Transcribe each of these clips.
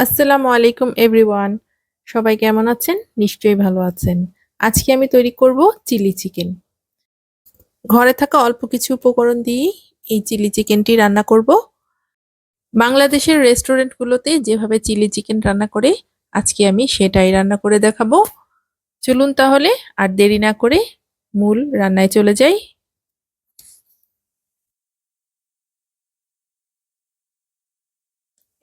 আসসালামু আলাইকুম এভরিওয়ান। সবাই কেমন আছেন? নিশ্চয়ই ভালো আছেন। আজকে আমি তৈরি করব চিলি চিকেন। ঘরে থাকা অল্প কিছু উপকরণ দিয়েই এই চিলি চিকেনটি রান্না করব। বাংলাদেশের রেস্টুরেন্টগুলোতে যেভাবে চিলি চিকেন রান্না করে আজকে আমি সেটাই রান্না করে দেখাবো। চলুন তাহলে আর দেরি না করে মূল রান্নায় চলে যাই।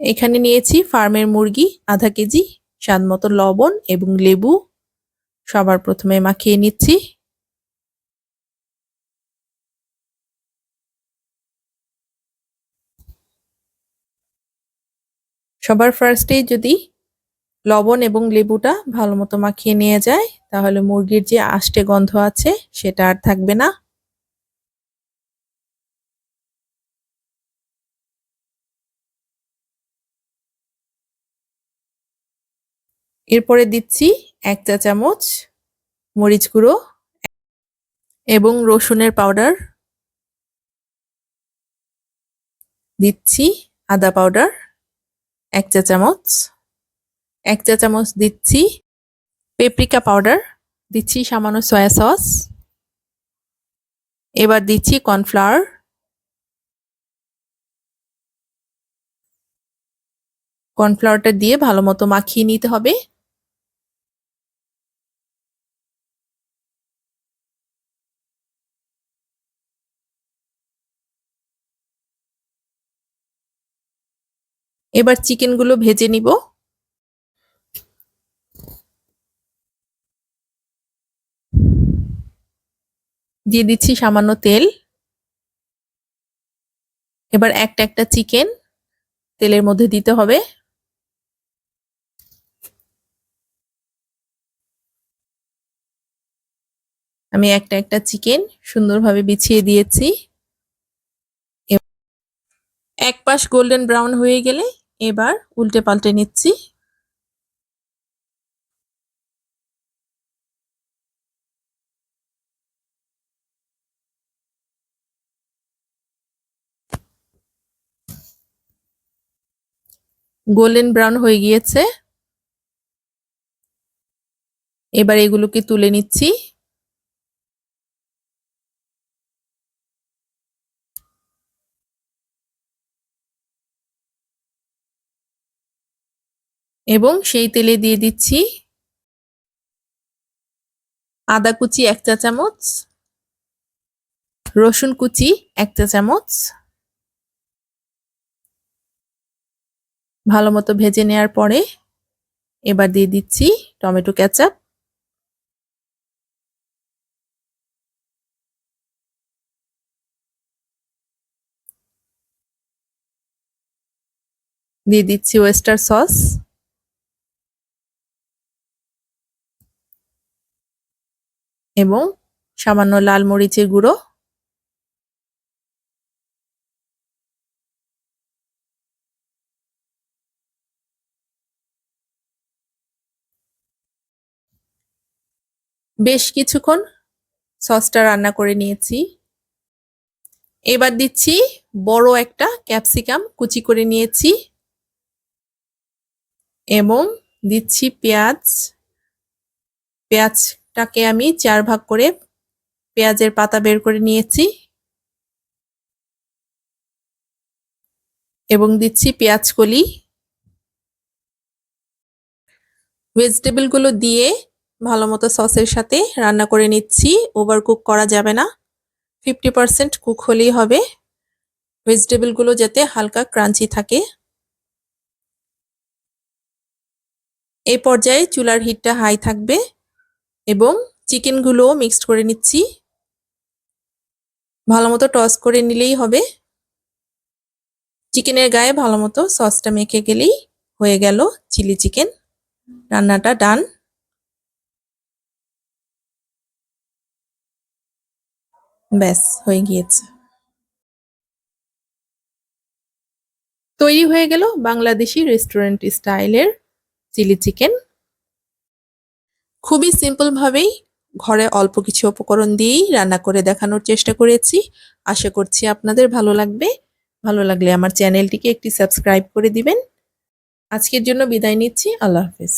এখানে নিয়েছি ফার্মের মুরগি আধা কেজি, স্বাদমতো লবণ এবং লেবু। সবার প্রথমে মাখিয়ে নিচ্ছি। সবার ফার্স্টেই যদি লবণ এবং লেবুটা ভালো মতো মাখিয়ে নিয়ে যায় তাহলে মুরগির যে আষ্টে গন্ধ আছে সেটা আর থাকবে না। এরপরে দিচ্ছি 1 চা চামচ মরিচ গুঁড়ো এবং রসুনের পাউডার, দিচ্ছি আদা পাউডার 1 চা চামচ, 1 চা চামচ দিচ্ছি পেপরিকা পাউডার, দিচ্ছি সামান্য সয়া সস। এবার দিচ্ছি কর্নফ্লাওয়ার। কর্নফ্লাওয়ারটা দিয়ে ভালো মতো মাখিয়ে নিতে হবে। এবার চিকেনগুলো ভেজে নিব। দিয়ে দিচ্ছি সামান্য তেল। এবার একটা একটা চিকেন তেলের মধ্যে দিতে হবে। আমি একটা একটা চিকেন সুন্দরভাবে বিছিয়ে দিয়েছি। এক পাশ গোল্ডেন ব্রাউন হয়ে গেলে এবার উল্টে পাল্টে নিচ্ছি। গোল্ডেন ব্রাউন হয়ে গিয়েছে। এবার এগুলোকে তুলে নিচ্ছি। এবং সেই তেলে দিয়ে দিচ্ছি আদা কুচি 1 চা চামচ, রসুন কুচি 1 চা চামচ। ভালো মতো ভেজে নেওয়ার পরে এবার দিয়ে দিচ্ছি টমেটো কেচাপ। দিয়ে দিচ্ছি ওয়েস্টার সস এবং সামান্য লাল মরিচের গুঁড়ো। বেশ কিছুক্ষণ সসটা রান্না করে নিয়েছি। এবার দিচ্ছি বড় একটা ক্যাপসিকাম কুচি করে নিয়েছি এবং দিচ্ছি পেঁয়াজ। পেঁয়াজটাকে আমি 4 ভাগ করে পেঁয়াজের পাতা বের করে নিয়েছি এবং দিচ্ছি পেঁয়াজ কলি। ভেজিটেবলগুলো দিয়ে ভালো মতো সসের সাথে রান্না করে নিচ্ছি। ওভারকুক করা যাবে না, 50% কুক হলেই হবে। ভেজিটেবলগুলো যাতে হালকা ক্রাঞ্চি থাকে। এই পর্যায়ে চুলার হিটটা হাই থাকবে এবং চিকেনগুলোও মিক্সড করে নিচ্ছি। ভালো মতো টস করে নিলেই হবে। চিকেনের গায়ে ভালো মতো সসটা মেখে গেলেই হয়ে গেল চিলি চিকেন। রান্নাটা ডান। ব্যাস হয়ে গিয়েছে। তৈরি হয়ে গেল বাংলাদেশি রেস্টুরেন্ট স্টাইলের চিলি চিকেন। খুবই সিম্পল ভাবেই ঘরে অল্প কিছু উপকরণ দিয়েই রান্না করে দেখানোর চেষ্টা করেছি। আশা করছি আপনাদের ভালো লাগবে। ভালো লাগলে আমার চ্যানেলটিকে একটি সাবস্ক্রাইব করে দিবেন। আজকের জন্য বিদায় নিচ্ছি। আল্লাহ হাফেজ।